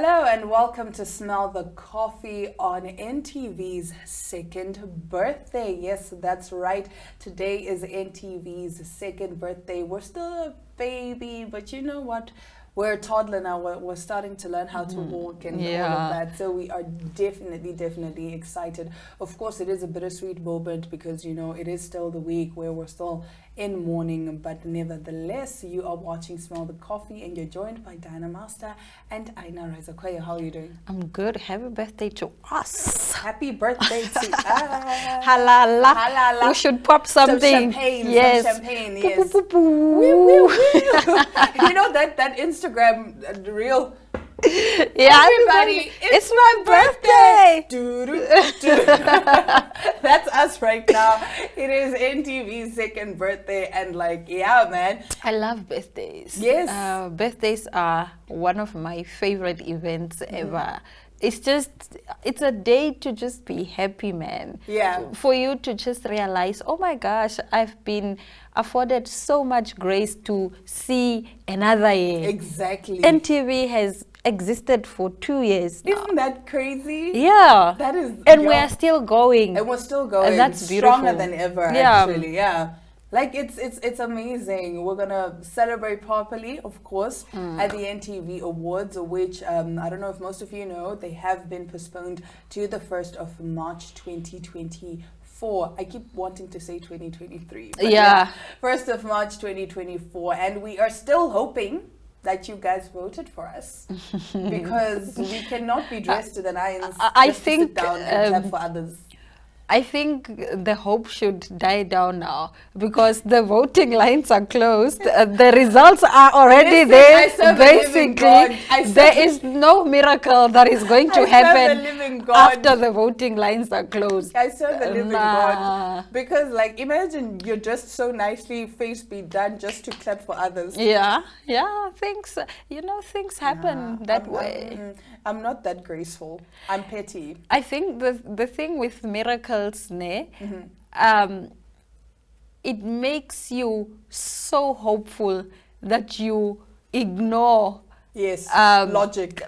Hello and welcome to Smell the Coffee on NTV's second birthday. Yes, that's right. Today is NTV's second birthday. We're still a baby, but you know what? We're a toddler now. We're starting to learn how to walk and all of that. So we are definitely excited. Of course, it is a bittersweet moment because, you know, it is still the week where we're still in mourning. But nevertheless, you are watching Smell the Coffee and you're joined by Diana Master and Aina Raizakwaya. How are you doing? I'm good. Happy birthday to us. Happy birthday to us. Halala. Halala. We should pop something. Some champagne. Yes. Some champagne, yes. Poo, poo, poo, poo. You know that Instagram reel. Yeah, everybody, it's my birthday. That's us right now. It is NTV's second birthday, and like, yeah, man. I love birthdays. Yes. Birthdays are one of my favorite events ever. It's a day to just be happy, man. Yeah. For you to just realize, oh my gosh, I've been afforded so much grace to see another year. Exactly. NTV has existed for 2 years now. Isn't that crazy? Yeah. That is. And we are still going. And we're still going. And that's beautiful. Stronger than ever, actually. Yeah. Like, it's amazing. We're going to celebrate properly, of course, at the NTV Awards, which I don't know if most of you know, they have been postponed to the 1st of March 2024. I keep wanting to say 2023. But yeah. 1st of March 2024. And we are still hoping that you guys voted for us because we cannot be dressed to the nines. I just think to sit down and clap for others. I think the hope should die down now because the voting lines are closed. The results are already there. Basically, there is no miracle that is going to happen after the voting lines are closed. I serve the living God. Because, like, imagine you're just so nicely, face be done just to clap for others. Yeah, things, things happen that way. I'm not that graceful. I'm petty. I think the thing with miracles, it makes you so hopeful that you ignore logic.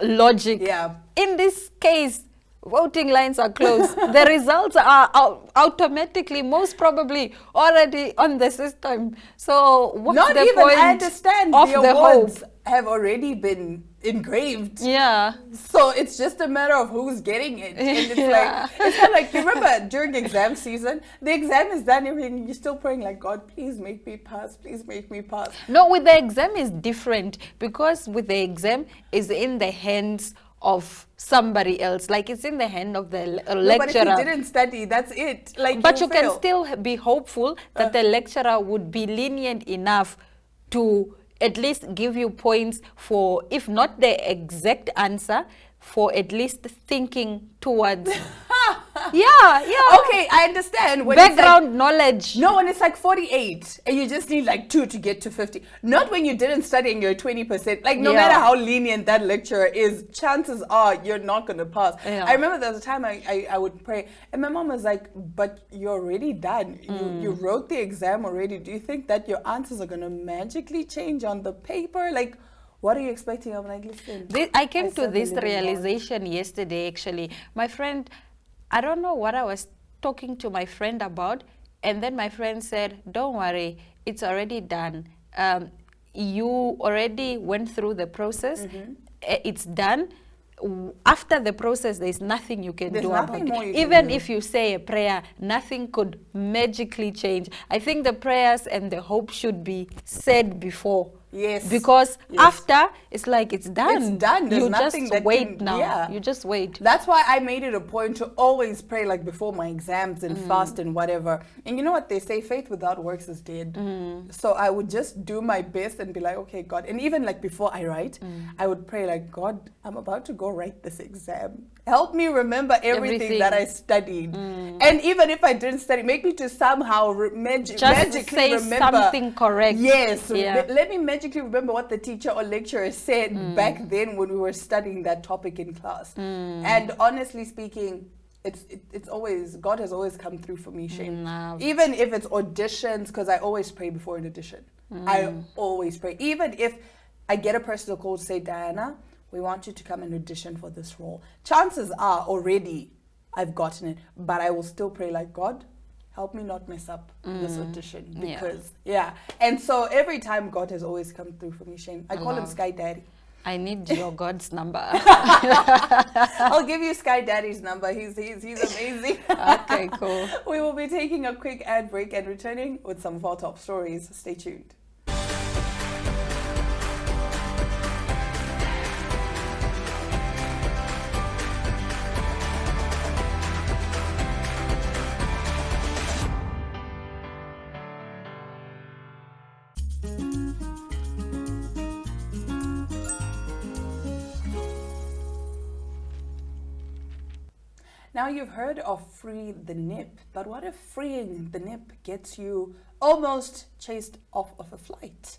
Yeah. In this case, voting lines are closed. The results are automatically, most probably, already on the system. So what's not the even, point I understand of the awards have already been engraved. Yeah. So it's just a matter of who's getting it. And it's like, it's kind of like, you remember during exam season, the exam is done, everything, you're still praying like, God, please make me pass, please make me pass. No, with the exam is different because with the exam is in the hands of somebody else, like it's in the hand of the lecturer. But if you didn't study, that's it. Like, but you can still be hopeful that the lecturer would be lenient enough to at least give you points for, if not the exact answer, for at least thinking towards. Yeah. Okay, I understand. When background knowledge. No, when it's like 48 and you just need like 2 to get to 50. Not when you didn't study and you're 20%. Like, no matter how lenient that lecturer is, chances are you're not going to pass. Yeah. I remember there was a time I would pray and my mom was like, but you're already done. You wrote the exam already. Do you think that your answers are going to magically change on the paper? Like, what are you expecting? I'm like, listen. I came to this realization yesterday, actually. My friend, I don't know what I was talking to my friend about. And then my friend said, don't worry, it's already done. You already went through the process. It's done. After the process, there's nothing you can do about it. Even if you say a prayer, nothing could magically change. I think the prayers and the hope should be said before. Yes. Because after, it's like it's done. It's done. There's you nothing just that wait can, now. You just wait. That's why I made it a point to always pray like before my exams and fast and whatever. And you know what they say? Faith without works is dead. So I would just do my best and be like, okay, God. And even like before I write, I would pray like, God, I'm about to go write this exam. Help me remember everything that I studied. And even if I didn't study, make me to somehow magically remember something correct. Yes. Let me magically remember what the teacher or lecturer said back then when we were studying that topic in class. And honestly speaking, it's always, God has always come through for me, Shane. Even if it's auditions, because I always pray before an audition. I always pray. Even if I get a personal call to say, Diana, we want you to come and audition for this role. Chances are already I've gotten it, but I will still pray like, God, help me not mess up this audition. Because, And so every time God has always come through for me, Shane. I call him Sky Daddy. I need your God's number. I'll give you Sky Daddy's number. He's amazing. Okay, cool. We will be taking a quick ad break and returning with some of our top stories. Stay tuned. Now you've heard of free the nip, but what if freeing the nip gets you almost chased off of a flight?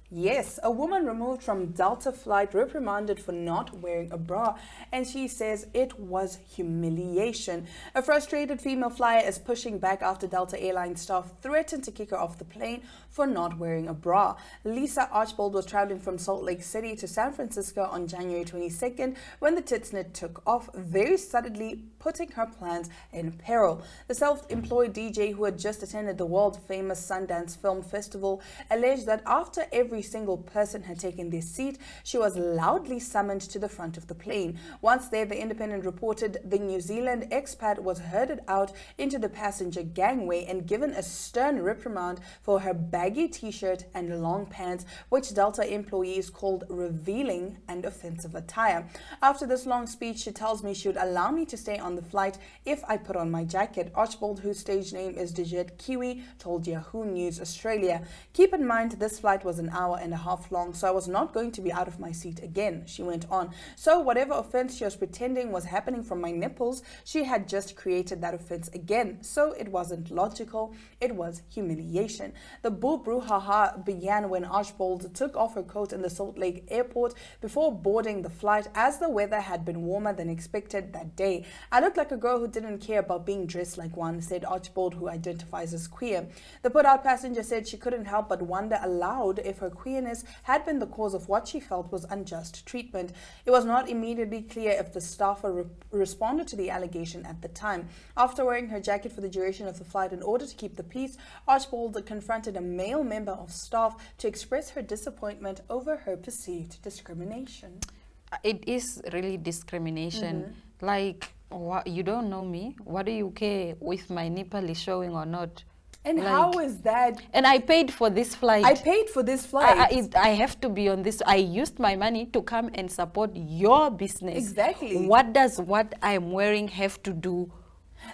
Yes, a woman removed from Delta flight reprimanded for not wearing a bra, and she says it was humiliation. A frustrated female flyer is pushing back after Delta Airlines staff threatened to kick her off the plane for not wearing a bra. Lisa Archbold was traveling from Salt Lake City to San Francisco on January 22nd when the Titsnet took off, very suddenly putting her plans in peril. The self-employed DJ, who had just attended the world-famous Sundance Film Festival, alleged that after every single person had taken their seat, she was loudly summoned to the front of the plane. Once there, the Independent reported the New Zealand expat was herded out into the passenger gangway and given a stern reprimand for her baggy t-shirt and long pants, which Delta employees called revealing and offensive attire. After this long speech, she tells me she would allow me to stay on the flight if I put on my jacket. Archbold, whose stage name is Dejette Kiwi, told Yahoo News Australia. Keep in mind, this flight was an hour and a half long, so I was not going to be out of my seat again, she went on. So whatever offense she was pretending was happening from my nipples, she had just created that offense again. So it wasn't logical, it was humiliation. The brouhaha began when Archbold took off her coat in the Salt Lake airport before boarding the flight, as the weather had been warmer than expected that day. I looked like a girl who didn't care about being dressed like one, said Archbold, who identifies as queer. The put-out passenger said she couldn't help but wonder aloud if her queerness had been the cause of what she felt was unjust treatment. It was not immediately clear if the staffer responded to the allegation at the time. After wearing her jacket for the duration of the flight in order to keep the peace, Archbold confronted a male member of staff to express her disappointment over her perceived discrimination. It is really discrimination. Like, what, you don't know me? What do you care if my nipple is showing or not? And like, how is that? And I paid for this flight. I paid for this flight. I have to be on this. I used my money to come and support your business. Exactly. What does what I'm wearing have to do?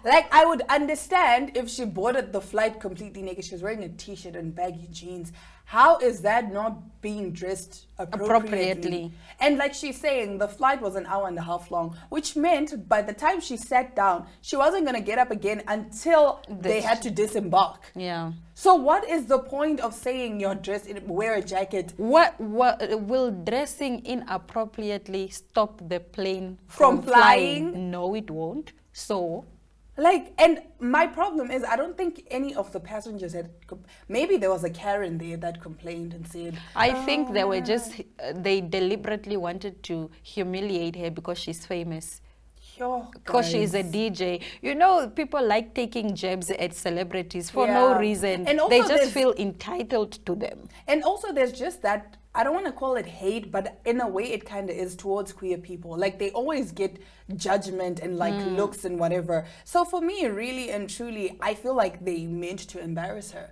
Like, I would understand if she boarded the flight completely naked. She was wearing a t-shirt and baggy jeans. How is that not being dressed appropriately? And like she's saying, the flight was an hour and a half long, which meant by the time she sat down, she wasn't going to get up again until they had to disembark. Yeah. So what is the point of saying you're dressed in, wear a jacket? What will dressing inappropriately stop the plane from flying? No, it won't. So... Like, and my problem is, I don't think any of the passengers had, maybe there was a Karen there that complained and said, I think they were just, they deliberately wanted to humiliate her because she's famous. Because she's a DJ. You know, people like taking jabs at celebrities for no reason. And also they just feel entitled to them. And also there's just that, I don't want to call it hate, but in a way it kind of is towards queer people. Like, they always get judgment and like looks and whatever. So for me, really and truly, I feel like they meant to embarrass her.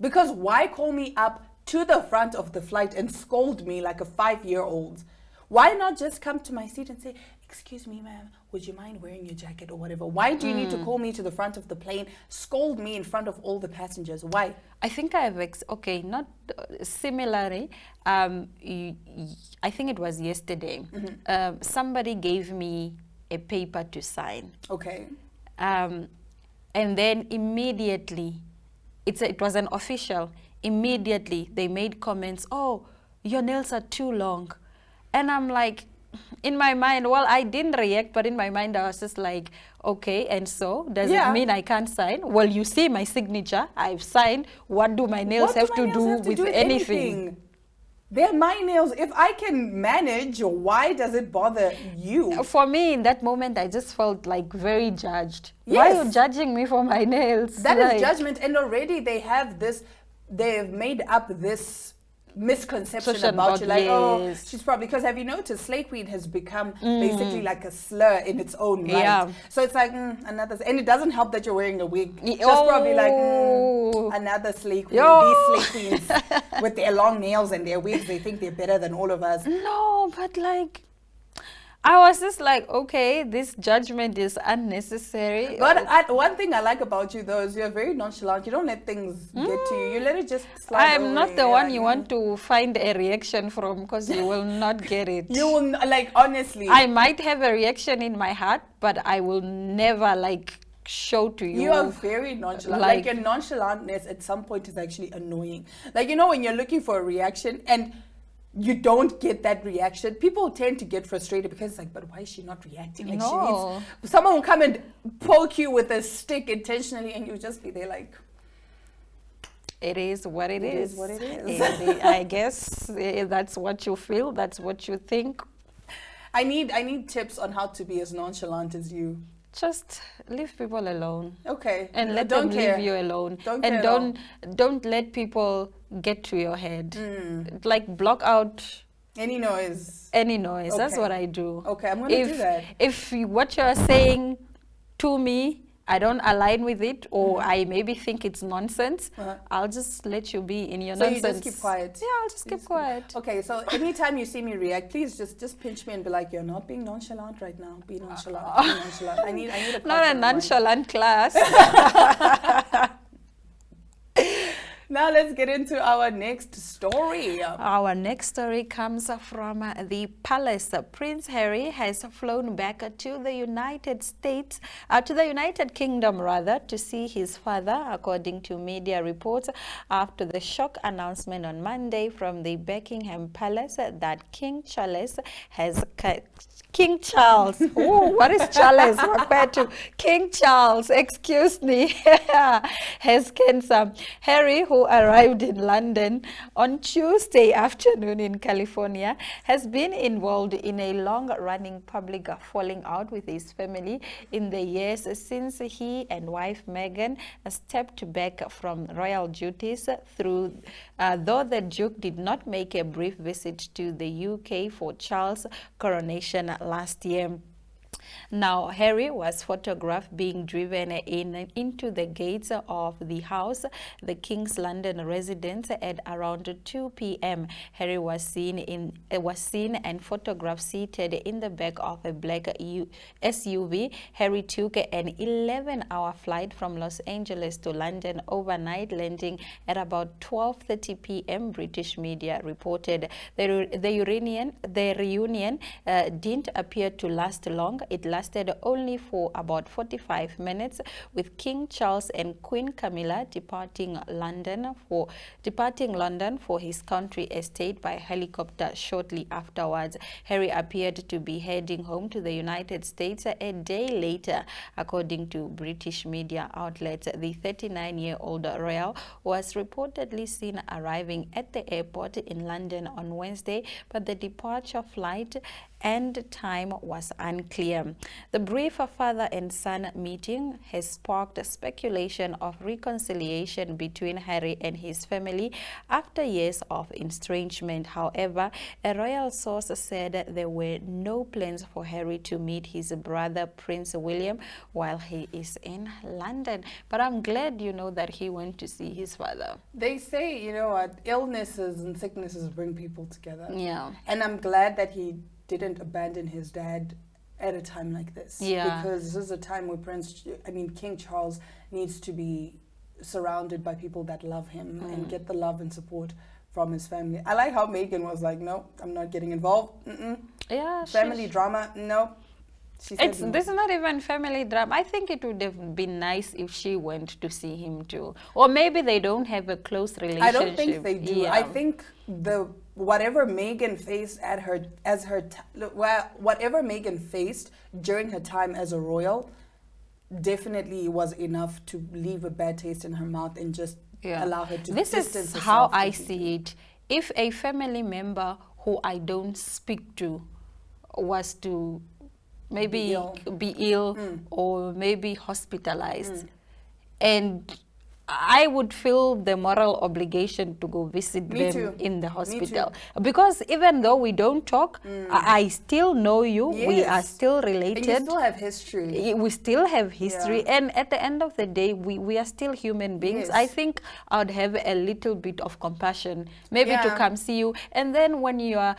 Because why call me up to the front of the flight and scold me like a 5-year-old? Why not just come to my seat and say, excuse me, ma'am, would you mind wearing your jacket or whatever? Why do you need to call me to the front of the plane, scold me in front of all the passengers? Why? I think I have, not similarly, I think it was yesterday, somebody gave me a paper to sign. Okay. And then immediately, it was an official, immediately they made comments, oh, your nails are too long. And I'm like, in my mind, well, I didn't react, but in my mind, I was just like, okay, and so does it mean I can't sign? Well, you see my signature, I've signed. What do my nails have to do with anything? They're my nails. If I can manage, why does it bother you? For me, in that moment, I just felt like very judged. Why are you judging me for my nails? That is judgment, and already they've made up this misconception about you, like, oh, she's probably, because have you noticed slay queen has become basically like a slur in its own right. So it's like another, and it doesn't help that you're wearing a wig. Just probably like another slay queen. These slay queens with their long nails and their wigs, they think they're better than all of us. No, but like, I was just like, okay, this judgment is unnecessary. But one thing I like about you, though, is you're very nonchalant. You don't let things get to you. You let it just slide I am not the one you want to find a reaction from, because you will not get it. You will, like, honestly. I might have a reaction in my heart, but I will never, like, show to you. You are very nonchalant. Like your nonchalantness at some point is actually annoying. Like, you know, when you're looking for a reaction and you don't get that reaction, people tend to get frustrated because it's like, but why is she not reacting? Like, she needs, someone will come and poke you with a stick intentionally, and you'll just be there like, it is what it is. It is what it is. I guess that's what you feel, that's what you think. I need tips on how to be as nonchalant as you. Just leave people alone. Okay. And let them leave you alone. Don't let people get to your head. Like, block out any noise. Okay. That's what I do. Okay, I'm gonna do that. If what you're saying to me, I don't align with it, or I maybe think it's nonsense, I'll just let you be in your nonsense. So you just keep quiet? Yeah, I'll just keep quiet. Okay, so anytime you see me react, please just pinch me and be like, you're not being nonchalant right now. Be nonchalant. Be nonchalant. I need a class. Not a nonchalant class. Now let's get into our next story. Our next story comes from the palace. Prince Harry has flown back to the United Kingdom rather, to see his father, according to media reports, after the shock announcement on Monday from the Buckingham Palace that King Charles has Ooh, what is Charles compared to King Charles? Excuse me. Has cancer. Harry, who arrived in London on Tuesday afternoon in California, has been involved in a long-running public falling out with his family in the years since he and wife Meghan stepped back from royal duties, though the Duke did not make a brief visit to the UK for Charles' coronation last year. Now, Harry was photographed being driven into the gates of the house, the King's London residence, at around 2 p.m. Harry was seen and photographed seated in the back of a black SUV. Harry took an 11-hour flight from Los Angeles to London overnight, landing at about 12:30 p.m. British media reported. The reunion didn't appear to last long. It lasted only for about 45 minutes, with King Charles and Queen Camilla departing London for his country estate by helicopter shortly afterwards. Harry appeared to be heading home to the United States a day later, according to British media outlets. The 39-year-old royal was reportedly seen arriving at the airport in London on Wednesday, but the departure flight and time was unclear. The brief father and son meeting has sparked speculation of reconciliation between Harry and his family after years of estrangement. However, a royal source said there were no plans for Harry to meet his brother Prince William while he is in London. But I'm glad, that he went to see his father. They say, what, illnesses and sicknesses bring people together. Yeah. And I'm glad that he didn't abandon his dad at a time like this. Yeah. Because this is a time where King Charles needs to be surrounded by people that love him and get the love and support from his family. I like how Meghan was like, no, I'm not getting involved. Yeah. Family drama, no. This is not even family drama. I think it would have been nice if she went to see him too. Or maybe they don't have a close relationship. I don't think they do. Yeah. I think whatever Meghan faced whatever Meghan faced during her time as a royal definitely was enough to leave a bad taste in her mouth and just allow her to This distance is herself how I completely. see it. if a family member who I don't speak to was to maybe be ill or maybe hospitalized, and I would feel the moral obligation to go visit Me them too. in the Me hospital, because even though we don't talk, I still know you. We are Yes. still And related. you still have history. We still have history, Yeah. and at the end of the day, we are still human beings. Yes. I think I would have a little bit of compassion, maybe to Yeah. come see you, and then when you are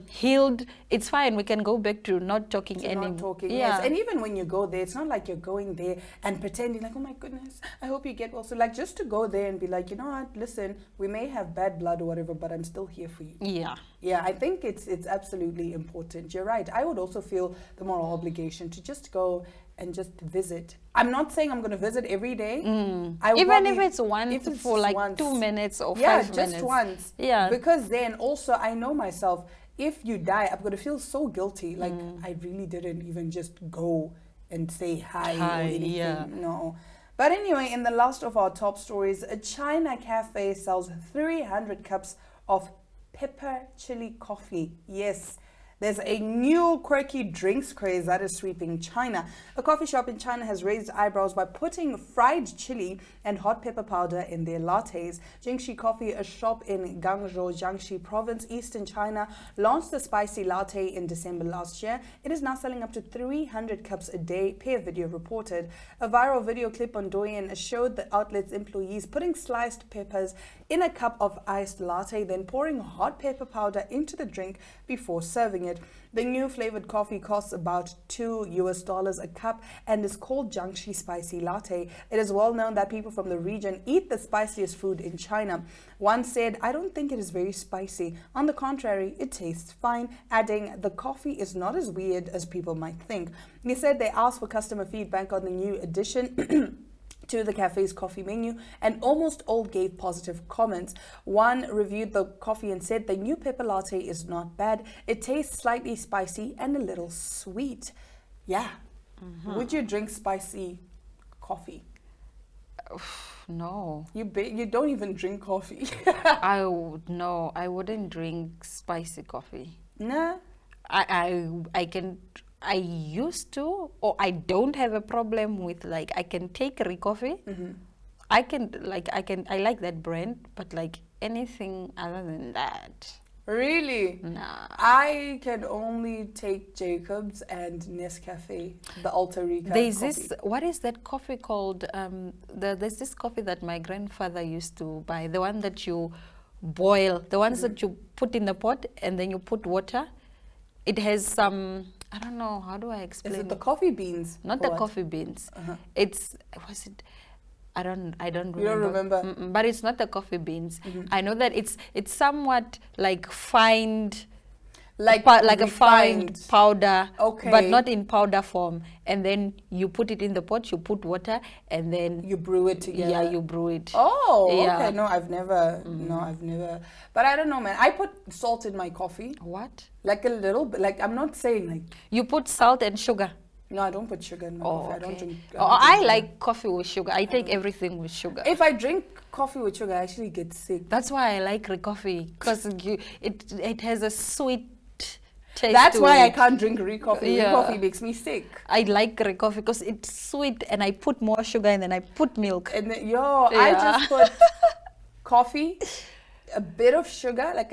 healed, it's fine. We can go back to not talking To anymore. not talking, Yeah. yes. And even when you go there, it's not like you're going there and pretending like, oh my goodness, I hope you get well. So like just to go there and be like, you know what, listen, we may have bad blood or whatever, but I'm still here for you. Yeah. Yeah, I think it's absolutely important. You're right. I would also feel the moral obligation to just go and just visit. I'm not saying I'm going to visit every day. I would Even if probably- it's once if it's for like once. 2 minutes or Yeah, 5 just minutes. once. Yeah. Because then also I know myself, if you die, I'm going to feel so guilty. Like I really didn't even just go and say hi or anything. yeah. No. But anyway, in the last of our top stories, a China cafe sells 300 cups of pepper chili coffee. Yes. There's a new quirky drinks craze that is sweeping China. A coffee shop in China has raised eyebrows by putting fried chili and hot pepper powder in their lattes. Jingxi Coffee, a shop in Guangzhou, Jiangxi Province, eastern China, launched the spicy latte in December last year. It is now selling up to 300 cups a day, Peer Video reported. A viral video clip on Douyin showed the outlet's employees putting sliced peppers in a cup of iced latte, then pouring hot pepper powder into the drink before serving it. The new flavored coffee costs about $2 a cup and is called Jiangxi Spicy Latte. It is well known that people from the region eat the spiciest food in China. One said, "I don't think it is very spicy. On the contrary, it tastes fine," adding, "The coffee is not as weird as people might think." He said they asked for customer feedback on the new addition to the cafe's coffee menu, and almost all gave positive comments. One reviewed the coffee and said the new pepper latte is not bad. It tastes slightly spicy and a little sweet. Yeah. Would you drink spicy coffee? No. You don't even drink coffee. No, I wouldn't drink spicy coffee. Nah. I used to, or I don't have a problem with, like, I can take coffee. I like that brand, but like anything other than that, Really? nah. I can only take Jacob's and Nescafe, the Alta Rica There's coffee. this, what is that coffee called? There's this coffee that my grandfather used to buy, the one that you boil, the ones that you put in the pot and then you put water. It has some, I don't know, how do I explain Is it the coffee beans? Not or the what? coffee beans. Uh-huh. Was it? I don't remember. You don't remember? But it's not the coffee beans. I know that it's somewhat like fine, Like a fine refined. powder, Okay. but not in powder form. And then you put it in the pot. You put water, and then You brew it together. yeah, you brew it. Oh, Yeah. okay. No, I've never. No, I've never. But I don't know, man. I put salt in my coffee, What? like a little bit. Like I'm not saying like. You put salt and sugar. No, I don't put sugar in my Oh, coffee. I don't okay. drink. I drink like coffee with sugar. I take everything with sugar. sugar. If I drink coffee with sugar, I actually get sick. That's why I like coffee, because it has a sweet taste. That's to why I it. can't drink coffee. Yeah. Coffee makes me sick. I like coffee because it's sweet, and I put more sugar, and then I put milk. And then, I Yeah. just put coffee, a bit of sugar, like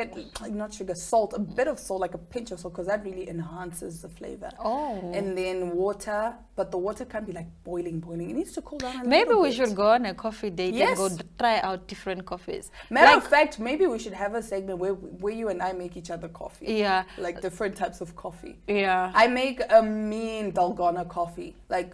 not sugar, salt, a bit of salt, like a pinch of salt, because that really enhances the flavor. Oh. And then water, but the water can't be like boiling. It needs to cool down a Maybe little we bit. should go on a coffee date Yes. and go try out different coffees. Matter Like, of fact, maybe we should have a segment where you and I make each other coffee. yeah, Like different types of coffee. yeah. I make a mean Dalgona coffee. Like,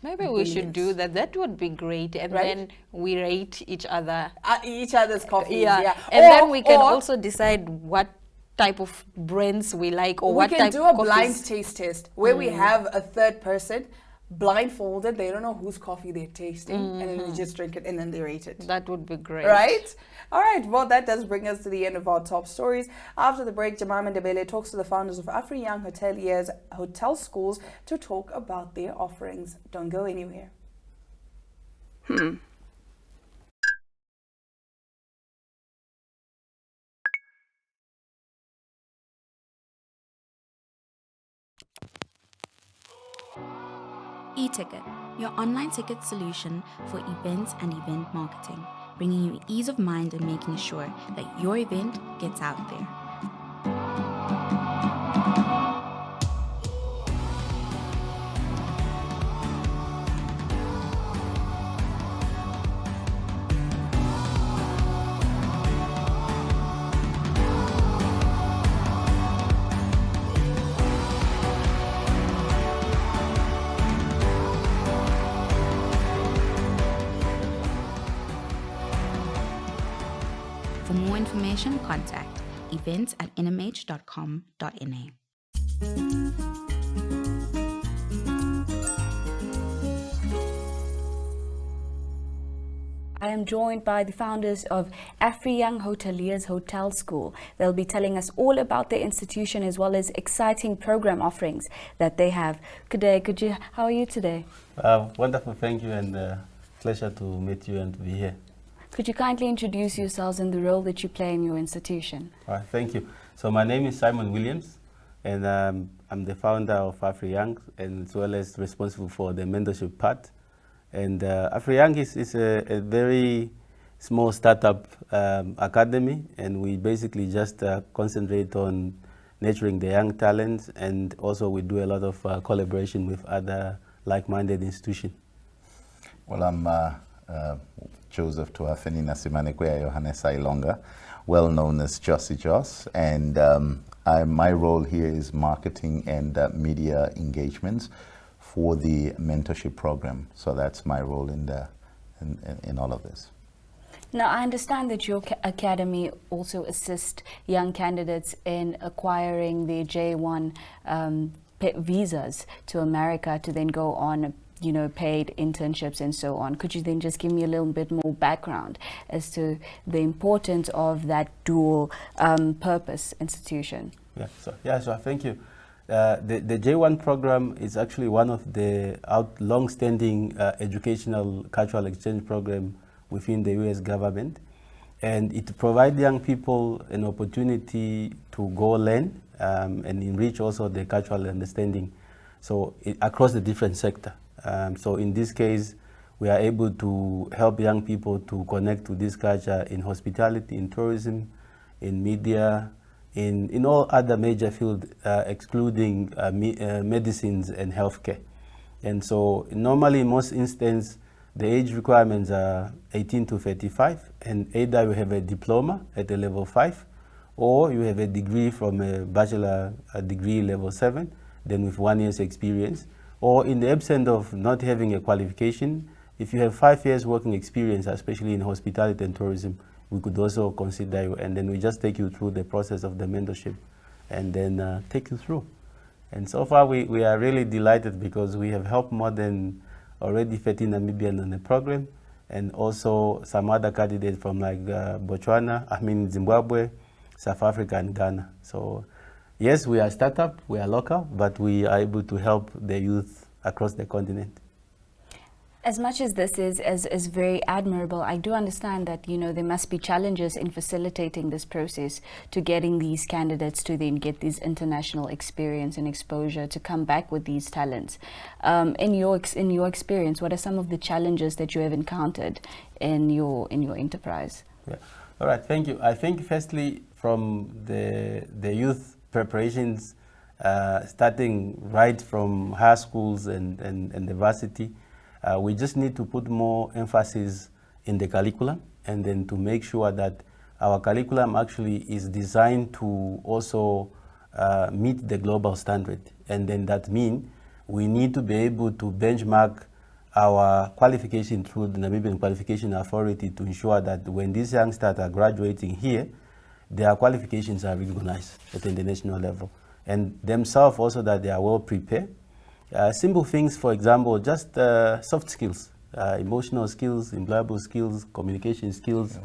Maybe we should brilliant. do that. That would be great. And Right? then we rate each other. each other's coffees. Yeah. Yeah. And Or- then we can or also decide what type of brands we like, or we what can type do a of blind coffees. taste test where we have a third person blindfolded. They don't know whose coffee they're tasting, and then they just drink it and then they rate it. That would be great. Right? All right. Well, that does bring us to the end of our top stories. After the break, Jemima Ndebele talks to the founders of Afri Young Hoteliers Hotel Schools to talk about their offerings. Don't go anywhere. E-Ticket, your online ticket solution for events and event marketing, bringing you ease of mind and making sure that your event gets out there. For more information, contact events@nmh.com.na. I am joined by the founders of AfriYoung Hoteliers Hotel School. They'll be telling us all about their institution as well as exciting program offerings that they have. Good day, how are you today? Wonderful, thank you, and pleasure to meet you and to be here. Could you kindly introduce yourselves and the role that you play in your institution? All right, thank you. So my name is Simon Williams, and I'm the founder of AfriYoung, and as well as responsible for the mentorship part. And AfriYoung is a very small startup academy, and we basically just concentrate on nurturing the young talents, and also we do a lot of collaboration with other like-minded institutions. Well, I'm Joseph Tuafeni Nasimanekwe Yohanes Ailonga, well known as Jossy Joss, and my role here is marketing and media engagements for the mentorship program. So that's my role in all of this. Now, I understand that your academy also assists young candidates in acquiring the J1 visas to America to then go on, you know, paid internships and so on. Could you then just give me a little bit more background as to the importance of that dual purpose institution? So thank you. The J1 program is actually one of the long-standing educational cultural exchange program within the US government, and it provides young people an opportunity to go learn and enrich also the cultural understanding, so across the different sector. So in this case, we are able to help young people to connect to this culture in hospitality, in tourism, in media, in all other major fields, excluding medicines and healthcare. And so normally in most instances, the age requirements are 18 to 35, and either you have a diploma at a level 5, or you have a degree from a bachelor degree level 7, then with 1 year's experience. Or in the absence of not having a qualification, if you have 5 years working experience, especially in hospitality and tourism, we could also consider you, and then we just take you through the process of the mentorship and then take you through. And so far we are really delighted because we have helped more than already 13 Namibians on the program, and also some other candidates from like Zimbabwe, South Africa and Ghana. So yes, we are a startup, we are local, but we are able to help the youth across the continent. As much as this is very admirable, I do understand that, you know, there must be challenges in facilitating this process to getting these candidates to then get this international experience and exposure to come back with these talents. In your experience, what are some of the challenges that you have encountered in your enterprise? Yeah. All right, thank you. I think firstly from the youth preparations, starting right from high schools and the varsity, we just need to put more emphasis in the curriculum, and then to make sure that our curriculum actually is designed to also meet the global standard. And then that means we need to be able to benchmark our qualification through the Namibian Qualification Authority to ensure that when these youngsters are graduating here, their qualifications are recognized at the international level, and themselves also that they are well prepared. Simple things, for example, just soft skills, emotional skills, employable skills, communication skills, yes.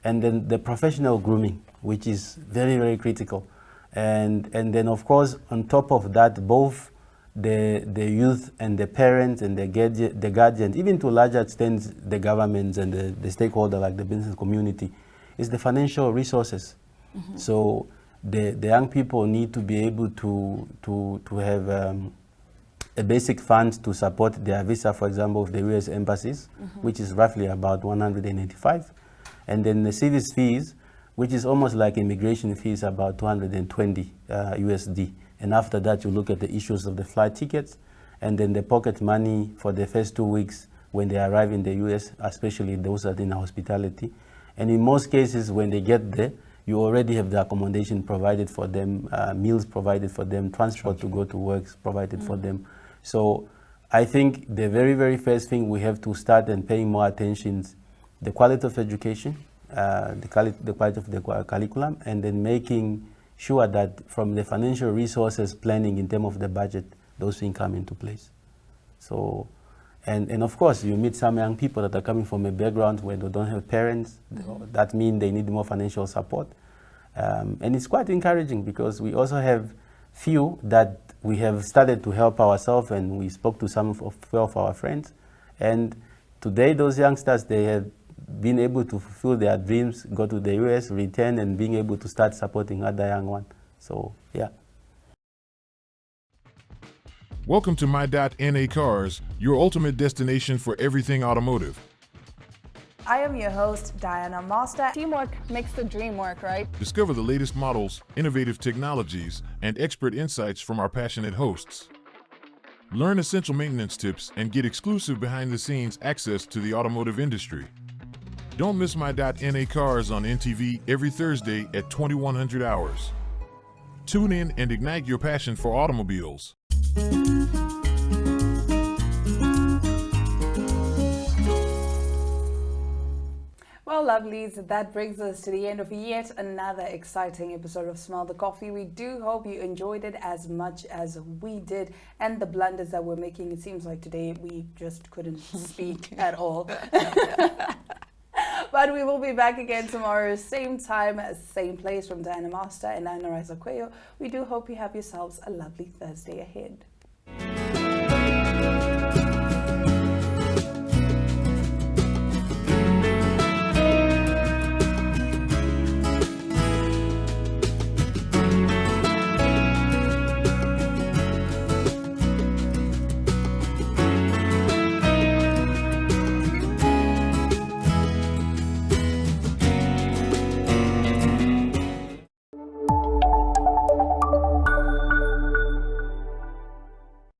And then the professional grooming, which is very, very critical. And then, of course, on top of that, both the youth and the parents and the guardians, even to a larger extent, the governments and the stakeholder like the business community, is the financial resources. Mm-hmm. So the young people need to be able to have a a basic fund to support their visa, for example, with the US embassies, which is roughly about 185. And then the service fees, which is almost like immigration fees, about 220 USD. And after that, you look at the issues of the flight tickets, and then the pocket money for the first 2 weeks when they arrive in the US, especially those that are in hospitality. And in most cases, when they get there, you already have the accommodation provided for them, meals provided for them, transport to go to work provided for them. So I think the very, very first thing we have to start and paying more attention is the quality of education, the quality of the curriculum, and then making sure that from the financial resources planning in terms of the budget, those things come into place. So, and of course, you meet some young people that are coming from a background where they don't have parents. That means they need more financial support. And it's quite encouraging because we also have few that we have started to help ourselves, and we spoke to some of our friends. And today, those youngsters, they have been able to fulfill their dreams, go to the US, return, and being able to start supporting other young ones. So, yeah. Welcome to My.NA Cars, your ultimate destination for everything automotive. I am your host, Diana Master. Teamwork makes the dream work, right? Discover the latest models, innovative technologies, and expert insights from our passionate hosts. Learn essential maintenance tips and get exclusive behind-the-scenes access to the automotive industry. Don't miss My.NA Cars on NTV every Thursday at 2100 hours. Tune in and ignite your passion for automobiles. Well, lovelies, that brings us to the end of yet another exciting episode of Smell the Coffee. We do hope you enjoyed it as much as we did, and the blunders that we're making. It seems like today we just couldn't speak at all. But we will be back again tomorrow, same time, same place. From Diana Master and Anna Raisa Cuello, we do hope you have yourselves a lovely Thursday ahead.